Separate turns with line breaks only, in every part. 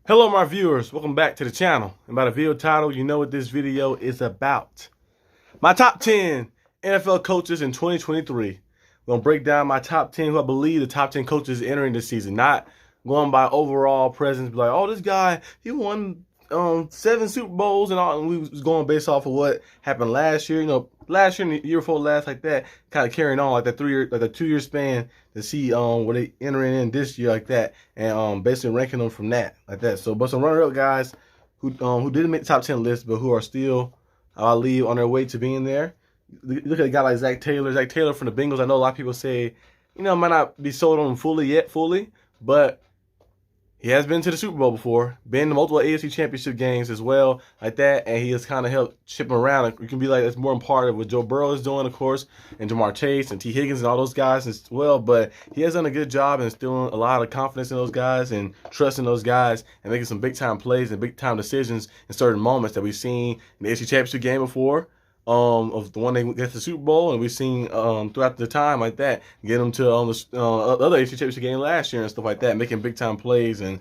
Hello my viewers, welcome back to the channel. And by the video title, you know what this video is about. My top 10 NFL coaches in 2023. We're going to break down my top 10 who I believe the top 10 coaches entering this season. Not going by overall presence, be like, oh, this guy, he won 7 Super Bowls and all. And we was going based off of what happened last year. You know, last year and the year before last, like that, kind of carrying on like that 2 year span to see what they entering in this year like that, and basically ranking them from that like that. So, but some runner-up guys who didn't make the top 10 list, but who are still, I believe, on their way to being there. Look at a guy like Zach Taylor. Zach Taylor from the Bengals. I know a lot of people say, might not be sold on him fully, but he has been to the Super Bowl before, been to multiple AFC Championship games as well, like that, and he has kind of helped ship him around. You can be like, that's more part of what Joe Burrow is doing, of course, and Jamar Chase and T. Higgins and all those guys as well, but he has done a good job in instilling a lot of confidence in those guys and trusting those guys and making some big-time plays and big-time decisions in certain moments that we've seen in the AFC Championship game before. Of the one they get to the Super Bowl, and we've seen throughout the time like that, get them to the other AFC Championship game last year and stuff like that, making big time plays and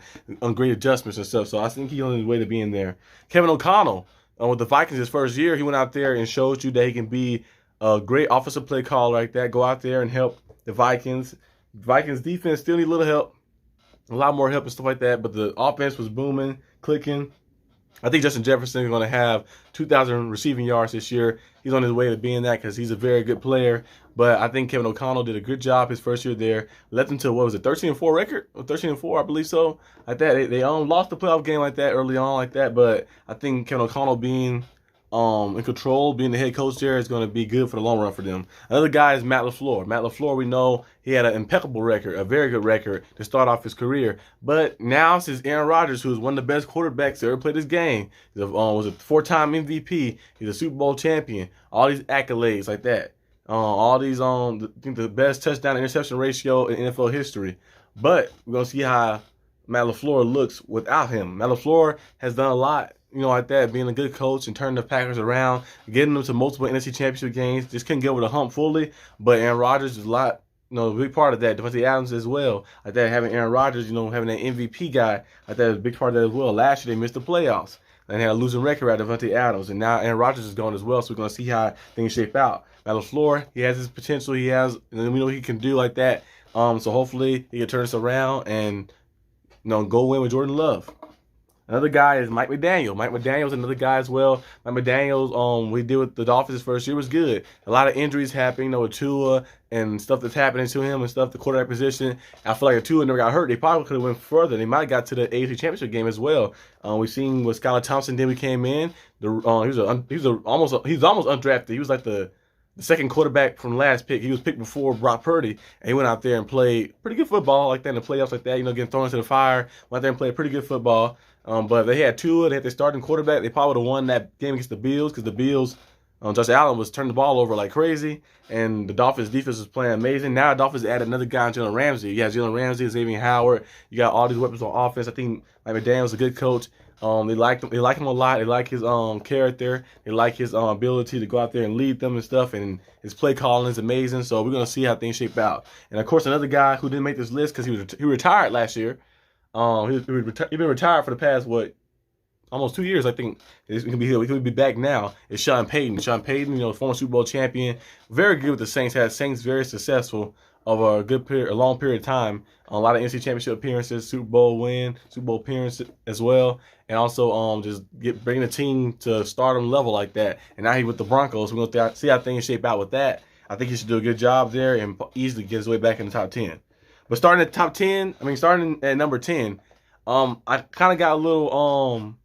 great adjustments and stuff. So I think he's on his way to being there. Kevin O'Connell, with the Vikings his first year, he went out there and showed you that he can be a great offensive play caller like that. Go out there and help the Vikings. Vikings defense still need a little help, a lot more help and stuff like that, but the offense was booming, clicking. I think Justin Jefferson is going to have 2,000 receiving yards this year. He's on his way to being that because he's a very good player. But I think Kevin O'Connell did a good job his first year there. Led them to, 13-4 record? 13-4, I believe so. Like that. They lost the playoff game like that early on like that. But I think Kevin O'Connell being in control, being the head coach there, is going to be good for the long run for them. Another guy is Matt LaFleur. Matt LaFleur, we know he had an impeccable record, a very good record to start off his career. But now since Aaron Rodgers, who is one of the best quarterbacks to ever play this game, was a 4-time MVP, he's a Super Bowl champion, all these accolades like that. All these, I think the best touchdown interception ratio in NFL history. But we're going to see how Matt LaFleur looks without him. Matt LaFleur has done a lot, like that, being a good coach and turning the Packers around, getting them to multiple NFC Championship games. Just couldn't get over the hump fully, but Aaron Rodgers is a lot, a big part of that. Devontae Adams as well, like that, having Aaron Rodgers, having that MVP guy, like that is a big part of that as well. Last year they missed the playoffs and had a losing record at Devontae Adams, and now Aaron Rodgers is gone as well, so we're going to see how things shape out. Matt LaFleur, he has his potential, he has, and we know he can do like that, so hopefully he can turn this around and, go win with Jordan Love. Another guy is Mike McDaniel. Mike McDaniel is another guy as well. Mike McDaniel, we did with the Dolphins his first year, was good. A lot of injuries happening, with Tua and stuff that's happening to him and stuff, the quarterback position. I feel like if Tua never got hurt, they probably could have went further. They might have got to the AFC Championship game as well. We've seen what Skylar Thompson did when he came in. He was almost undrafted. He was like the second quarterback from last pick. He was picked before Brock Purdy, and he went out there and played pretty good football like that in the playoffs like that, getting thrown into the fire. Went out there and played pretty good football. But they had Tua, they had their starting quarterback. They probably would have won that game against the Bills because the Bills, Josh Allen was turning the ball over like crazy, and the Dolphins' defense was playing amazing. Now the Dolphins added another guy, Jalen Ramsey. You got Jalen Ramsey, Xavier Howard. You got all these weapons on offense. I think Mike McDaniel's a good coach. They like him. They like him a lot. They like his character. They like his ability to go out there and lead them and stuff. And his play calling is amazing. So we're gonna see how things shape out. And of course, another guy who didn't make this list because he retired last year. He's been retired for the past almost 2 years. I think he could be back now. Is Sean Payton? Sean Payton, former Super Bowl champion, very good with the Saints. Had Saints very successful over a long period of time. A lot of NFC Championship appearances, Super Bowl win, Super Bowl appearance as well, and also bringing the team to stardom level like that. And now he's with the Broncos. We're going to see how things shape out with that. I think he should do a good job there and easily get his way back in the top 10. But starting at number 10, I kind of got a little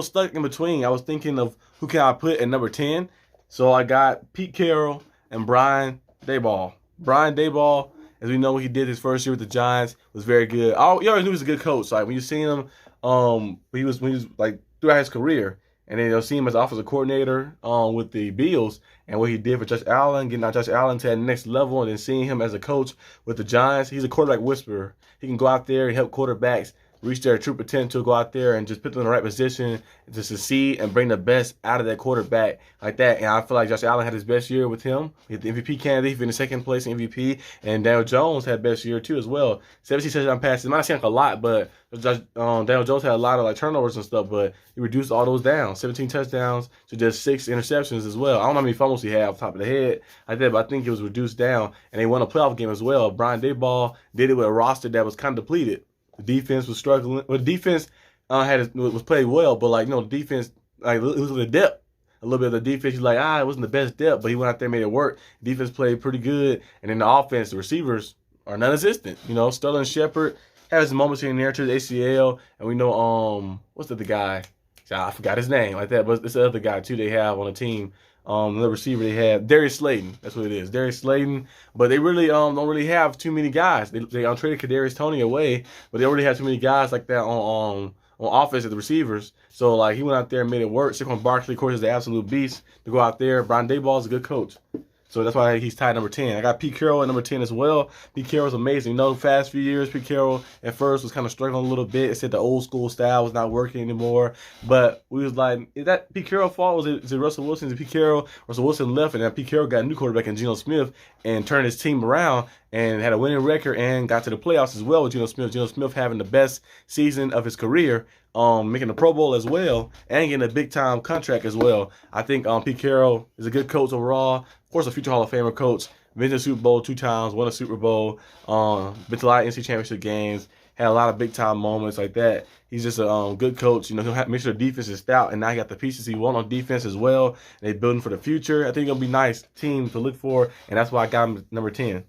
stuck in between. I was thinking of who can I put at number 10. So I got Pete Carroll and Brian Daboll. Brian Daboll, as we know, what he did his first year with the Giants, was very good. You always knew he was a good coach. Like when you seen him, when he was like throughout his career, and then you'll see him as offensive coordinator with the Bills, and what he did for Josh Allen, getting out Josh Allen to that next level, and then seeing him as a coach with the Giants. He's a quarterback whisperer. He can go out there and help quarterbacks reach their true potential, go out there and just put them in the right position to succeed and bring the best out of that quarterback like that. And I feel like Josh Allen had his best year with him. He had the MVP candidate, he finished second place in MVP, and Daniel Jones had best year too as well. 17 touchdown passes. It might not seem like a lot, but Daniel Jones had a lot of like turnovers and stuff, but he reduced all those down. 17 touchdowns to just 6 interceptions as well. I don't know how many fumbles he had off the top of the head like that, but I think it was reduced down. And they won a playoff game as well. Brian Daboll did it with a roster that was kind of depleted. The defense was struggling. Well, the defense was played well, but like, you know, the defense, like, it was the depth. A little bit of the defense, he's like, it wasn't the best depth, but he went out there and made it work. Defense played pretty good. And then the offense, the receivers are non-existent. You know, Sterling Shepard has his moments here and there to the ACL. And we know, what's the other guy? I forgot his name like that, but it's the other guy too they have on the team. The receiver they have, Darius Slayton. That's what it is, Darius Slayton. But they really don't really have too many guys. They traded Kadarius Toney away, but they don't really have too many guys like that on offense at the receivers. So like he went out there and made it work. Saquon Barkley, of course, is the absolute beast to go out there. Brian Daboll is a good coach. So that's why he's tied number 10. I got Pete Carroll at number 10 as well. Pete Carroll's amazing. You know, past few years, Pete Carroll at first was kind of struggling a little bit. It said the old school style was not working anymore. But we was like, is that Pete Carroll's fault? Was it Russell Wilson? Is it Pete Carroll? Russell Wilson left, and then Pete Carroll got a new quarterback in Geno Smith and turned his team around and had a winning record and got to the playoffs as well with Geno Smith. Geno Smith having the best season of his career, making the Pro Bowl as well, and getting a big-time contract as well. I think Pete Carroll is a good coach overall. Of course, a future Hall of Famer coach. Been to the Super Bowl 2 times, won a Super Bowl, been to a lot of NCAA championship games, had a lot of big-time moments like that. He's just a good coach. You know, he'll make sure the defense is stout, and now he got the pieces he wants on defense as well. And they're building for the future. I think it'll be a nice team to look for, and that's why I got him at number 10.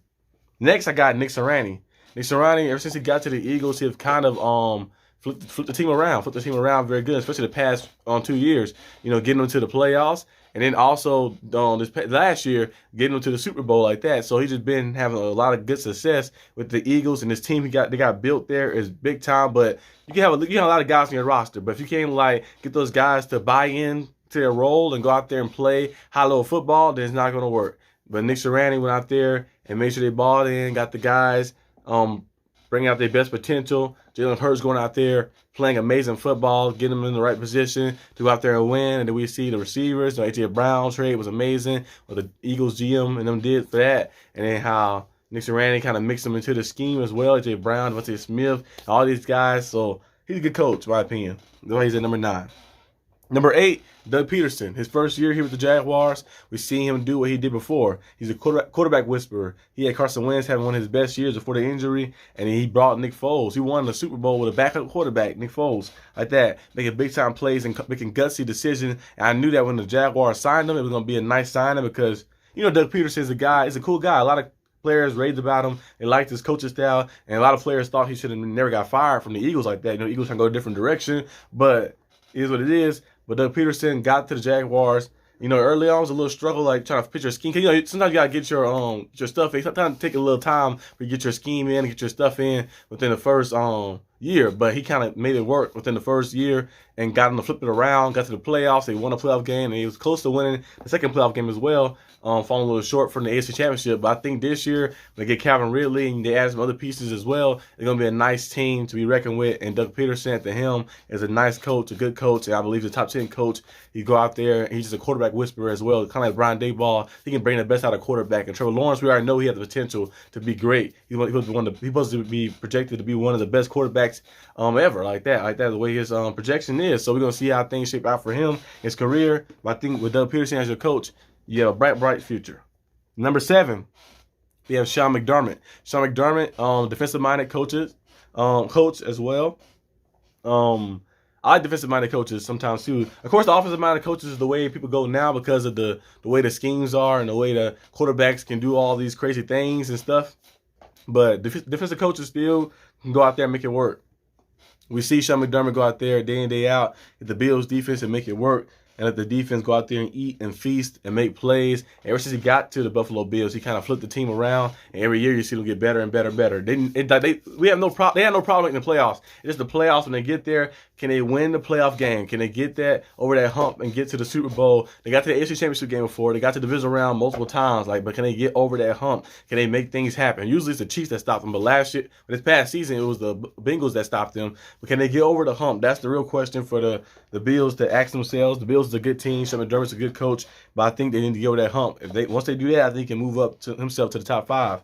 Next, I got Nick Sirianni. Nick Sirianni, ever since he got to the Eagles, he have kind of flipped the team around very good, especially the past 2 years. You know, getting them to the playoffs, and then also this last year getting them to the Super Bowl like that. So he's just been having a lot of good success with the Eagles, and this team they got built there is big time. But you can have a lot of guys on your roster, but if you can't like get those guys to buy in to their role and go out there and play high-level football, then it's not going to work. But Nick Sirianni went out there and made sure they balled in, got the guys bringing out their best potential. Jalen Hurts going out there playing amazing football, getting them in the right position to go out there and win. And then we see the receivers. The A.J. Brown trade was amazing, what the Eagles GM and them did for that. And then how Nick Sirianni kind of mixed them into the scheme as well. A.J. Brown, Devontae Smith, all these guys. So he's a good coach, in my opinion. That's why he's at number 9. Number 8, Doug Peterson. His first year here with the Jaguars, we see him do what he did before. He's a quarterback whisperer. He had Carson Wentz having one of his best years before the injury, and he brought Nick Foles. He won the Super Bowl with a backup quarterback, Nick Foles, like that, making big-time plays and making gutsy decisions. And I knew that when the Jaguars signed him, it was going to be a nice signing because, you know, Doug Peterson is a cool guy. A lot of players raved about him. They liked his coaching style, and a lot of players thought he should have never got fired from the Eagles like that. You know, Eagles can go a different direction, but it is what it is. But Doug Peterson got to the Jaguars. You know, early on it was a little struggle, like trying to fit your scheme. You know, sometimes you gotta get your stuff in. Sometimes it take a little time for you to get your scheme in and get your stuff in within the first year. But he kind of made it work within the first year and got him to flip it around. Got to the playoffs. They won a playoff game, and he was close to winning the second playoff game as well. Falling a little short from the AFC Championship. But I think this year, when they get Calvin Ridley and they add some other pieces as well, they're going to be a nice team to be reckoned with. And Doug Peterson at the helm is a nice coach, a good coach, and I believe the top 10 coach. He go out there, and he's just a quarterback whisperer as well. Kind of like Brian Daboll. He can bring the best out of quarterback. And Trevor Lawrence, we already know he has the potential to be great. He's supposed to be projected to be one of the best quarterbacks ever, like that, the way his projection is. So we're going to see how things shape out for him, his career. But I think with Doug Peterson as your coach, you have a bright future. Number 7, we have Sean McDermott. Sean McDermott, defensive-minded coach as well. I like defensive-minded coaches sometimes too. Of course, the offensive-minded coaches is the way people go now because of the way the schemes are and the way the quarterbacks can do all these crazy things and stuff. But defensive coaches still can go out there and make it work. We see Sean McDermott go out there day in, day out, get the Bills defense and make it work. and let the defense go out there and eat and feast and make plays. Ever since he got to the Buffalo Bills, he kind of flipped the team around, and every year you see them get better and better and better. They have no problem making the playoffs. It's just the playoffs when they get there. Can they win the playoff game? Can they get that over that hump and get to the Super Bowl? They got to the AFC Championship game before. They got to the division round multiple times. But can they get over that hump? Can they make things happen? Usually it's the Chiefs that stop them, but this past season, it was the Bengals that stopped them. But can they get over the hump? That's the real question for the Bills to ask themselves. The Bills is a good team. Sean McDermott's a good coach, but I think they need to get over that hump. Once they do that, I think he can move up to himself to the top 5.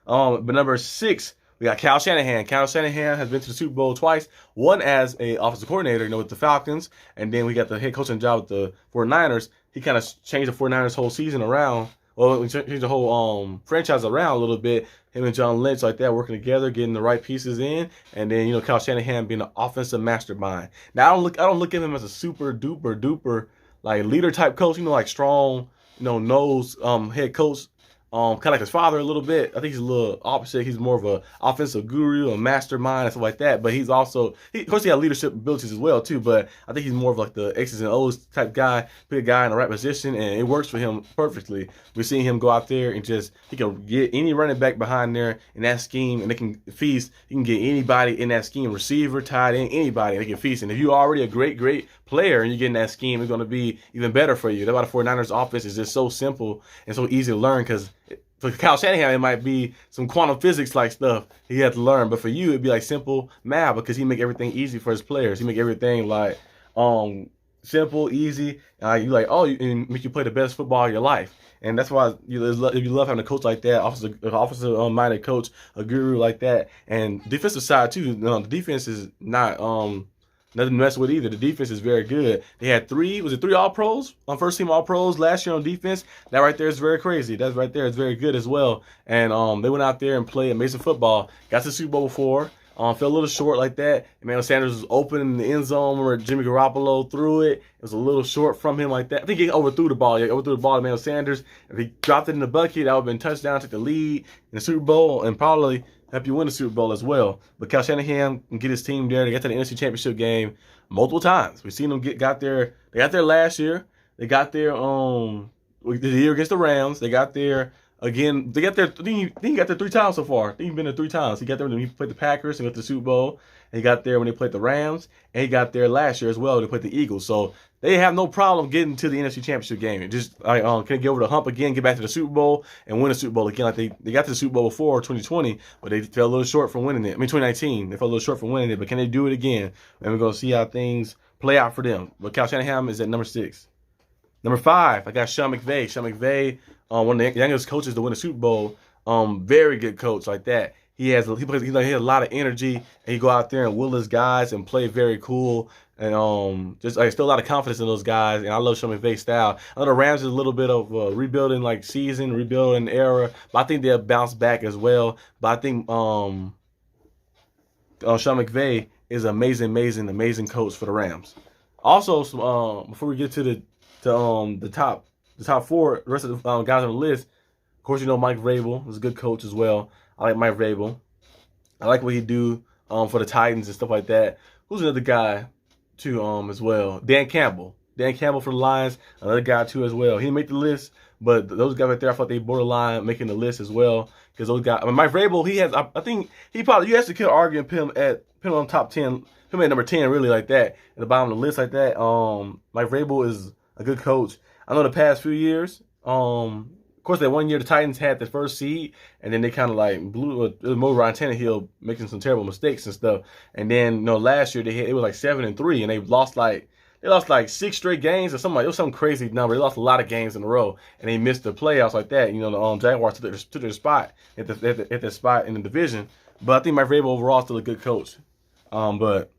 But number 6. We got Kyle Shanahan. Kyle Shanahan has been to the Super Bowl twice. One as a offensive coordinator, with the Falcons, and then we got the head coaching job with the 49ers. He kind of changed the 49ers whole season around. Well, we changed the whole franchise around a little bit. Him and John Lynch like that working together, getting the right pieces in, and then Kyle Shanahan being an offensive mastermind. Now I don't look at him as a super duper leader type coach. Like strong, nose head coach. Kind of like his father a little bit. I think he's a little opposite. He's more of an offensive guru, a mastermind, and stuff like that. But he's also, of course, he has leadership abilities as well, too. But I think he's more of like the X's and O's type guy, put a guy in the right position, and it works for him perfectly. We're seeing him go out there and he can get any running back behind there in that scheme, and they can feast. He can get anybody in that scheme, receiver, tight end, anybody, and they can feast. And if you're already a great player and you get in that scheme, it's going to be even better for you. That's why the 49ers offense is just so simple and so easy to learn, because for Kyle Shanahan, it might be some quantum physics like stuff he had to learn, but for you, it'd be like simple math, because he make everything easy for his players. He make everything like simple, easy. You and make you play the best football of your life. And that's why if you love having a coach like that, offensive-minded coach, a guru like that, and defensive side too. The defense is not nothing to mess with either. The defense is very good. They had three All-Pros, first team All-Pros last year on defense. That right there is very crazy. That right there is very good as well. And they went out there and played amazing football. Got to the Super Bowl before. Fell a little short like that. Emmanuel Sanders was open in the end zone where Jimmy Garoppolo threw it. It was a little short from him like that. I think he overthrew the ball. He overthrew the ball to Emmanuel Sanders. If he dropped it in the bucket, that would have been touchdown, take the lead in the Super Bowl, and probably help you win the Super Bowl as well. But Kyle Shanahan can get his team there. They got to the NFC Championship game multiple times. We've seen them got there. They got there last year. They got there the year against the Rams. They got there again. They got there. I think he got there 3 times so far. I think he's been there 3 times. He got there when he played the Packers and got to the Super Bowl. And he got there when they played the Rams, and he got there last year as well when they played the Eagles. So they have no problem getting to the NFC Championship game. It just can get over the hump again, get back to the Super Bowl, and win the Super Bowl again. Like they got to the Super Bowl before 2020, but they fell a little short from winning it. 2019, they fell a little short from winning it, but can they do it again? And we're gonna see how things play out for them. But Kyle Shanahan is at number 6. Number 5, I got Sean McVay. Sean McVay, one of the youngest coaches to win the Super Bowl. Very good coach like that. He has a lot of energy, and he go out there and will his guys and play very cool, and still a lot of confidence in those guys. And I love Sean McVay's style. I know the Rams is a little bit of a rebuilding season, rebuilding era, but I think they'll bounce back as well. But I think Sean McVay is an amazing coach for the Rams. Also, before we get to the top 4, the rest of the guys on the list, of course, Mike Vrabel is a good coach as well. I like Mike Vrabel. I like what he do for the Titans and stuff like that. Who's another guy too as well? Dan Campbell. Dan Campbell for the Lions, another guy too as well. He didn't make the list, but those guys right there, I thought they borderline making the list as well. Because those guys, Mike Vrabel, I think he probably, you actually could argue and put him on top 10, him at number 10 really like that, at the bottom of the list like that. Mike Vrabel is a good coach. I know the past few years, of course, that one year the Titans had the first seed, and then they kind of blew it was more Ryan Tannehill making some terrible mistakes and stuff. And then last year it was 7-3, and they lost 6 straight games or something. It was some crazy number. They lost a lot of games in a row, and they missed the playoffs like that. The Jaguars took their spot at the spot in the division. But I think Mike Vrabel overall is still a good coach. But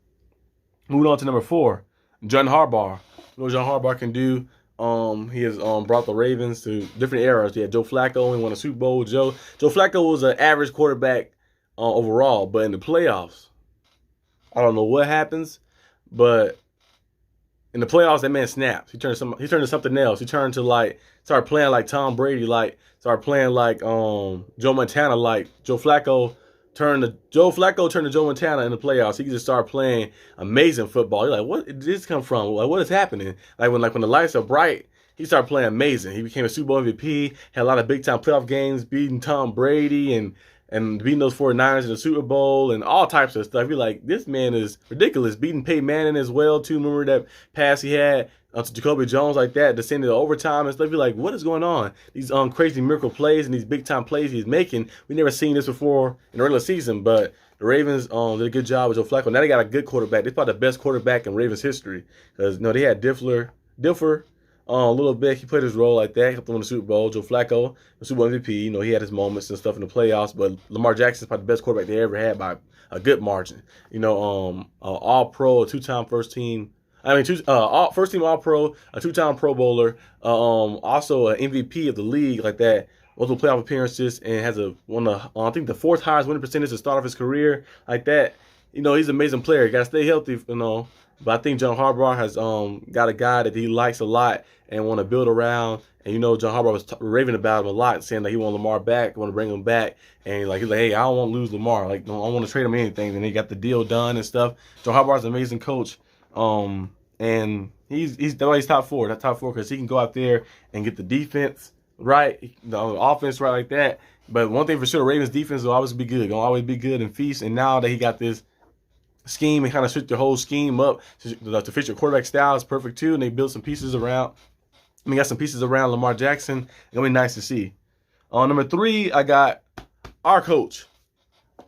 moving on to number 4, John Harbaugh. What John Harbaugh can do. He has brought the Ravens to different eras. He had Joe Flacco. He won a Super Bowl with Joe. Joe Flacco was an average quarterback overall, but in the playoffs, I don't know what happens, but in the playoffs, that man snaps. He turned to something else. He turned to started playing like Tom Brady, started playing like Joe Montana, like Joe Flacco Joe Flacco turned to Joe Montana in the playoffs. He just started playing amazing football. You're like, what did this come from? Like, what is happening? When the lights are bright, he started playing amazing. He became a Super Bowl MVP, had a lot of big time playoff games, beating Tom Brady and beating those 49ers in the Super Bowl and all types of stuff. You're like, this man is ridiculous. Beating Peyton Manning as well, too. Remember that pass he had to Jacoby Jones like that, descending to overtime and stuff. You're like, what is going on? These crazy miracle plays and these big time plays he's making. We never seen this before in the regular season, but the Ravens did a good job with Joe Flacco. Now they got a good quarterback. They're probably the best quarterback in Ravens history because they had Diffler a little bit. He played his role like that. He helped them win the Super Bowl. Joe Flacco, the Super Bowl MVP. He had his moments and stuff in the playoffs, but Lamar Jackson's probably the best quarterback they ever had by a good margin. All Pro, two-time first team. First team All Pro, a two-time Pro Bowler, also an MVP of the league like that. Multiple playoff appearances and has I think the fourth highest winning percentage to start off his career like that. He's an amazing player. You gotta stay healthy, But I think John Harbaugh has got a guy that he likes a lot and want to build around. And John Harbaugh was raving about him a lot, saying that he want Lamar back, want to bring him back. And he's like, hey, I don't want to lose Lamar. Like, no, I want to trade him anything. And he got the deal done and stuff. John Harbaugh's an amazing coach. And he's top four. That's top four because he can go out there and get the defense right, the offense right like that. But one thing for sure, the Ravens defense will always be good. Gonna always be good and feast. And now that he got this scheme and kind of switch the whole scheme up to fit your quarterback style is perfect too. And they built some pieces around. Got some pieces around Lamar Jackson. It's gonna be nice to see. On number 3, I got our coach,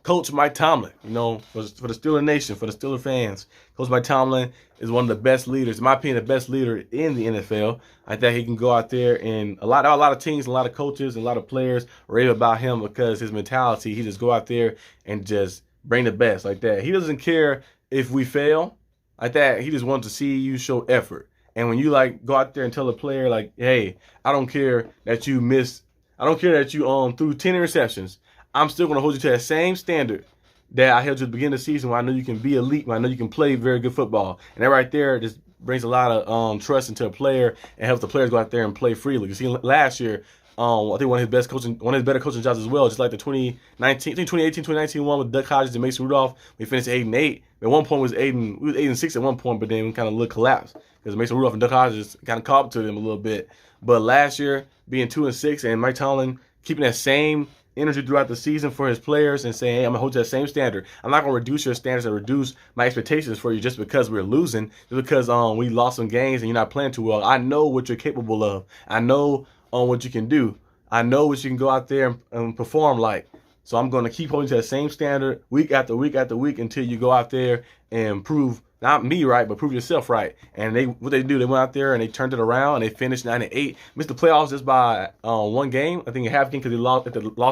Coach Mike Tomlin. For the Steeler Nation, for the Steeler fans, Coach Mike Tomlin is one of the best leaders, in my opinion, the best leader in the NFL. I think he can go out there and a lot of teams, a lot of coaches, and a lot of players rave about him because his mentality. He just go out there and just bring the best like that. He doesn't care if we fail like that. He just wants to see you show effort. And when you go out there and tell a player like, hey, I don't care that you missed, I don't care that you threw 10 interceptions. I'm still going to hold you to that same standard that I held you at the beginning of the season where I know you can be elite, where I know you can play very good football. And that right there just brings a lot of trust into a player and helps the players go out there and play freely. You see, last year, I think one of his better coaching jobs as well, just like the 2018-2019 one with Duck Hodges and Mason Rudolph. We finished 8-8. At one point, we was 8-6 at one point, but then we kind of looked collapsed because Mason Rudolph and Duck Hodges kind of caught up to them a little bit. But last year, being 2-6, and Mike Tomlin keeping that same energy throughout the season for his players and saying, hey, I'm going to hold you to that same standard. I'm not going to reduce your standards and reduce my expectations for you just because we're losing, just because we lost some games and you're not playing too well. I know what you're capable of. I know what you can do. I know what you can go out there and perform like. So I'm going to keep holding to that same standard week after week after week until you go out there and prove, not me right, but prove yourself right. And they went out there and they turned it around and they finished 9-8. Missed the playoffs just by one game. I think a half game because they lost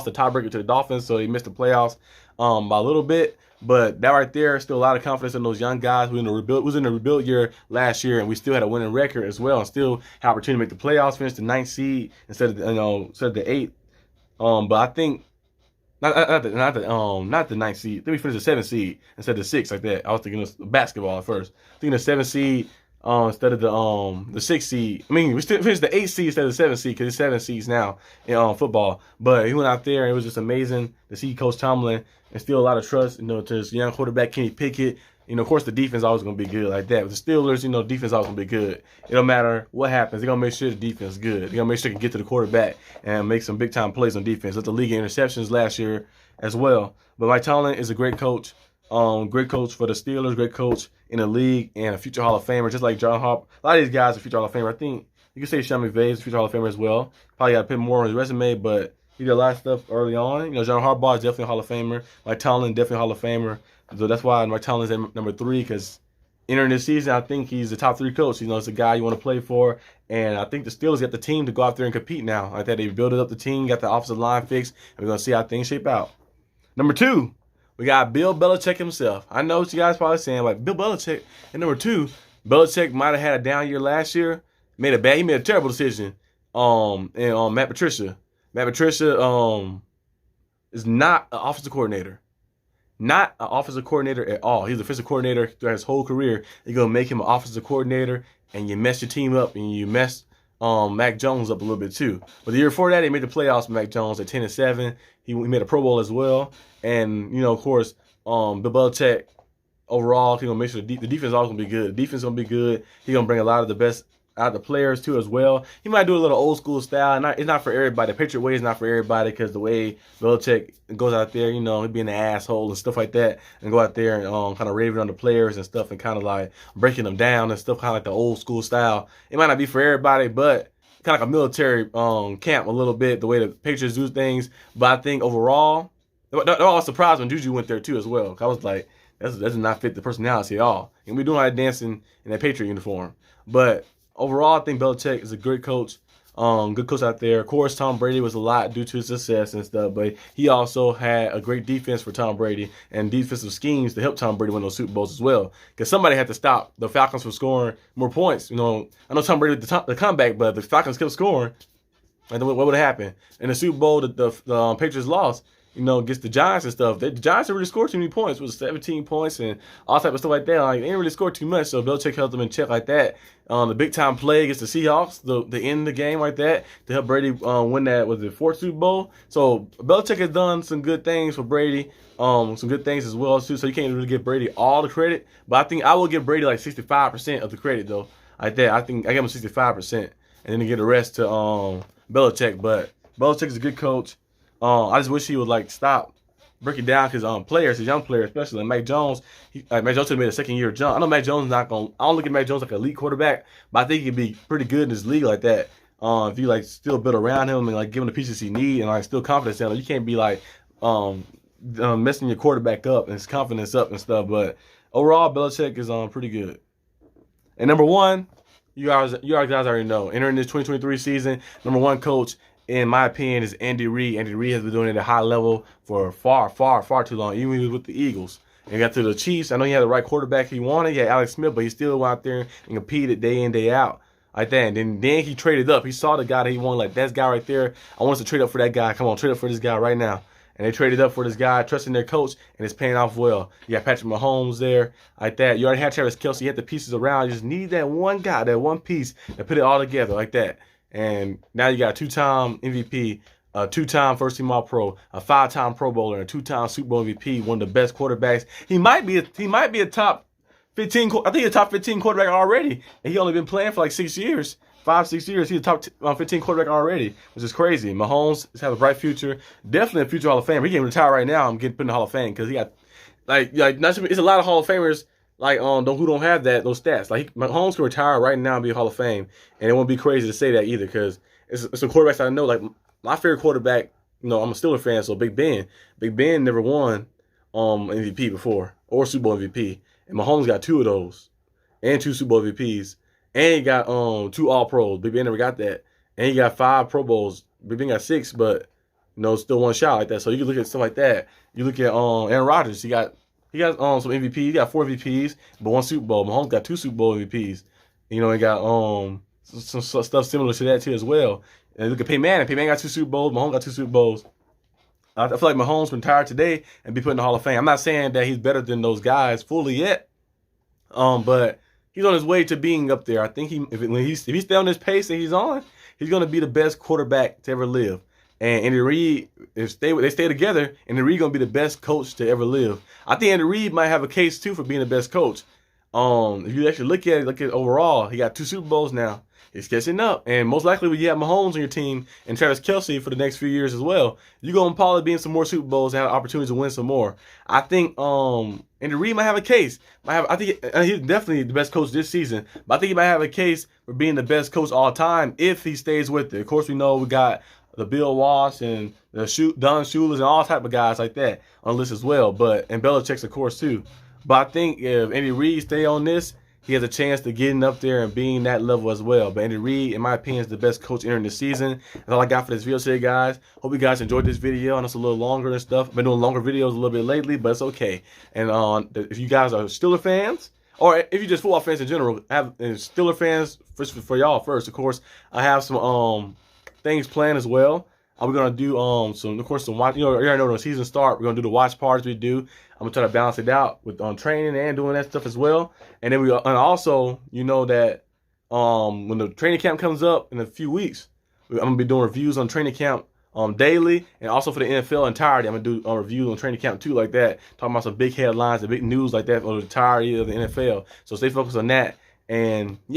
the tiebreaker to the Dolphins, so they missed the playoffs by a little bit. But that right there, still a lot of confidence in those young guys. We was in the rebuild year last year, and we still had a winning record as well, and still had opportunity to make the playoffs, finish the 9th seed instead of the 8th. But I think not the 9th seed. Then we finished the 7th seed instead of the 6th like that. I was thinking of basketball at first. Thinking the 7th seed instead of the 6th seed. I mean, we still finished the 8th seed instead of the 7th seed because it's 7 seeds now in football. But he went out there and it was just amazing to see Coach Tomlin instill a lot of trust, to his young quarterback Kenny Pickett. Of course, the defense is always going to be good like that. With the Steelers, defense is always going to be good. It don't matter what happens. They're going to make sure the defense is good. They're going to make sure they can get to the quarterback and make some big-time plays on defense. Let the league in interceptions last year as well. But Mike Tomlin is a great coach. Great coach for the Steelers, great coach in the league, and a future Hall of Famer, just like John Harbaugh. A lot of these guys are future Hall of Famer. I think you can say Sean McVay is a future Hall of Famer as well. Probably got to put more on his resume, but he did a lot of stuff early on. John Harbaugh is definitely a Hall of Famer. Mike Tomlin, definitely a Hall of Famer. So that's why Mike Tomlin's at number 3, because entering this season, I think he's the top 3 coach. It's a guy you want to play for. And I think the Steelers got the team to go out there and compete now. Like that, they built up the team, got the offensive line fixed, and we're going to see how things shape out. Number 2, we got Bill Belichick himself. I know what you guys probably saying, like, Bill Belichick. And number 2, Belichick might have had a down year last year. He made a terrible decision and Matt Patricia. Matt Patricia is not an offensive coordinator. Not an offensive coordinator at all. He's the offensive coordinator throughout his whole career. You're going to make him an offensive coordinator, and you mess your team up, and you mess Mac Jones up a little bit too. But the year before that, they made the playoffs with Mac Jones at 10-7. He made a Pro Bowl as well. And, you know, of course, Bill Belichick, overall, he's going to make sure the defense is always going to be good. The defense is going to be good. He's going to bring a lot of the best out of the players too as well. He might do a little old school style. It's not for everybody. The Patriot way is not for everybody because the way Belichick goes out there, you know, he'd be an asshole and stuff like that, and go out there and kind of raving on the players and stuff and kind of like breaking them down and stuff, kind of like the old school style. It might not be for everybody, but kind of like a military camp a little bit, the way the Patriots do things. But I think overall, they're all surprised when Juju went there too as well. I was like, that does not fit the personality at all. And we're doing like dancing in that Patriot uniform. But overall, I think Belichick is a great coach. Good coach out there. Of course, Tom Brady was a lot due to his success and stuff, but he also had a great defense for Tom Brady and defensive schemes to help Tom Brady win those Super Bowls as well. Because somebody had to stop the Falcons from scoring more points. You know, I know Tom Brady did the comeback, but the Falcons kept scoring. And what would have happened? In the Super Bowl, the Patriots lost, you know, against the Giants and stuff. The Giants didn't really score too many points. It was 17 points and all type of stuff like that. Like, they didn't really score too much, so Belichick held them in check like that. The big-time play against the Seahawks, the end of the game like that, to help Brady win that, was the fourth Super Bowl. So Belichick has done some good things for Brady, some good things as well, too, so you can't really give Brady all the credit. But I think I will give Brady like 65% of the credit, though. Like that, I think I give him 65%, and then to get the rest to Belichick. But Belichick is a good coach. I just wish he would like stop breaking down his players, his young players, especially like Mac Jones. Mac Jones made a second-year jump. I know Mac Jones is not going. I don't look at Mac Jones like an elite quarterback, but I think he'd be pretty good in this league like that. If you like still build around him and like give him the pieces he need and like still confidence in him, you can't be like messing your quarterback up and his confidence up and stuff. But overall, Belichick is pretty good. And number one, you guys already know, entering this 2023 season, number one coach, in my opinion, is Andy Reid. Andy Reid has been doing it at a high level for far too long, even when he was with the Eagles. And he got to the Chiefs. I know he had the right quarterback he wanted. He had Alex Smith, but he still went out there and competed day in, day out like that. And then he traded up. He saw the guy that he wanted, like, that's guy right there. I want us to trade up for that guy. Come on, trade up for this guy right now. And they traded up for this guy, trusting their coach, and it's paying off well. You got Patrick Mahomes there, like that. You already had Travis Kelce. You had the pieces around. You just need that one guy, that one piece, to put it all together like that. And now you got a two-time MVP, a two-time first-team All-Pro, a five-time Pro Bowler, and a two-time Super Bowl MVP, one of the best quarterbacks. He might be a top 15. I think he's a top 15 quarterback already, and he only been playing for like 6 years. 5-6 years, he's a top 15 quarterback already, which is crazy. Mahomes has a bright future, definitely a future Hall of Famer. He can't retire right now. I'm getting put in the Hall of Fame because he got it's a lot of Hall of Famers like who don't have those stats. Like Mahomes can retire right now and be a Hall of Fame, and it won't be crazy to say that either because it's some quarterbacks I know. Like my favorite quarterback, you know, I'm a Steelers fan, so Big Ben. Big Ben never won MVP before or Super Bowl MVP, and Mahomes got 2 of those and 2 Super Bowl MVPs. And he got 2 All-Pros. Big Ben never got that. And he got 5 Pro Bowls. Big Ben got 6, but you know, still one shot like that. So you can look at stuff like that. You look at Aaron Rodgers. He got some MVPs. He got 4 MVPs, but 1 Super Bowl. Mahomes got 2 Super Bowl MVPs. You know, he got some stuff similar to that too as well. And look at Peyton Manning. Peyton Manning got 2 Super Bowls. Mahomes got 2 Super Bowls. I feel like Mahomes been retired today and be put in the Hall of Fame. I'm not saying that he's better than those guys fully yet, but he's on his way to being up there. I think if he stays on this pace that he's on, he's going to be the best quarterback to ever live. And Andy Reid, if they stay together, Andy Reid going to be the best coach to ever live. I think Andy Reid might have a case too for being the best coach. If you actually look at it overall, he got 2 Super Bowls now. He's catching up, and most likely when you have Mahomes on your team and Travis Kelce for the next few years as well, you're gonna probably be in some more Super Bowls and have opportunities to win some more. I think Andy Reid might have a case. I think he's definitely the best coach this season, but I think he might have a case for being the best coach all time if he stays with it. Of course, we know we got the Bill Walsh and the Don Shula's and all type of guys like that on the list as well. And Belichick's of course too. But I think if Andy Reid stay on this, he has a chance to getting up there and being that level as well. But Andy Reid, in my opinion, is the best coach entering the season. That's all I got for this video today, guys. Hope you guys enjoyed this video. I know it's a little longer and stuff. I've been doing longer videos a little bit lately, but it's okay. And if you guys are Steeler fans, or if you're just football fans in general, and Steeler fans, for y'all first, of course, I have some things planned as well. We're gonna do some watch. You already know when the season start. We're gonna do the watch parties we do. I'm gonna try to balance it out with training and doing that stuff as well. And then also, you know that when the training camp comes up in a few weeks, I'm gonna be doing reviews on training camp daily, and also for the NFL entirety. I'm gonna do reviews on training camp too, like that, talking about some big headlines and big news like that for the entirety of the NFL. So stay focused on that, and yeah.